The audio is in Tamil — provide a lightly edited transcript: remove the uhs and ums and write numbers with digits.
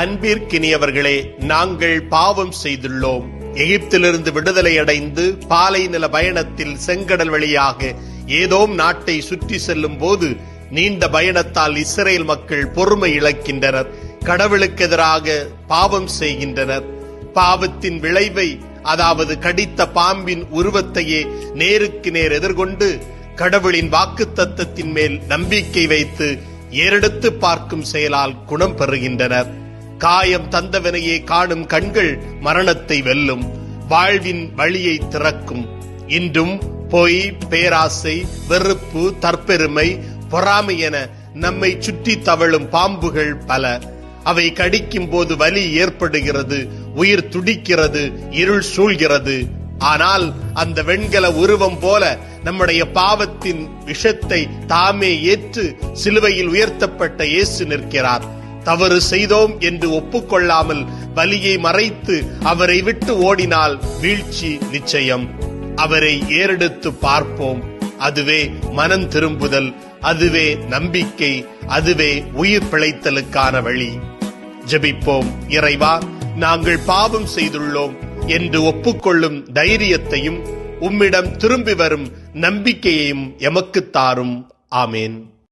அன்பிற்கினியவர்களே, நாங்கள் பாவம் செய்துள்ளோம். எகிப்திலிருந்து விடுதலை அடைந்து பாலை நில பயணத்தில் செங்கடல் வழியாக ஏதோம் நாட்டை சுற்றி செல்லும் போது நீண்ட பயணத்தால் இஸ்ரேல் மக்கள் பொறுமை இழக்கின்றனர். கடவுளுக்கு எதிராக பாவம் செய்கின்றனர். பாவத்தின் விளைவை, அதாவது கடித்த பாம்பின் உருவத்தையே நேருக்கு நேர் எதிர்கொண்டு கடவுளின் வாக்குத்தத்தத்தின் மேல் நம்பிக்கை வைத்து ஏறெடுத்து பார்க்கும் செயலால் குணம் பெறுகின்றனர். காயம் தந்தவனையே காணும் கண்கள் மரணத்தை வெல்லும், வாழ்வின் வழியை திறக்கும். இன்றும் பொய், பேராசை, வெறுப்பு, தற்பெருமை, பொறாமை என நம்மை சுற்றி தவழும் பாம்புகள் பல. அவை கடிக்கும் போது வலி ஏற்படுகிறது, உயிர் துடிக்கிறது, இருள் சூழ்கிறது. ஆனால் அந்த வெண்கல உருவம் போல நம்முடைய பாவத்தின் விஷத்தை தாமே ஏற்று சிலுவையில் உயர்த்தப்பட்ட இயேசு நிற்கிறார். தவறு செய்தோம் என்று ஒப்புக்கொள்ளாமல் வலியை மறைத்து அவரை விட்டு ஓடினால் வீழ்ச்சி நிச்சயம். அவரை ஏறெடுத்து பார்ப்போம். அதுவே மனம் திரும்புதல், அதுவே நம்பிக்கை, அதுவே உயிர் பிழைத்தலுக்கான வழி. ஜெபிப்போம். இறைவா, நாங்கள் பாவம் செய்துள்ளோம் என்று ஒப்புக்கொள்ளும் தைரியத்தையும் உம்மிடம் திரும்பி வரும் நம்பிக்கையையும் எமக்குத் தாரும். ஆமேன்.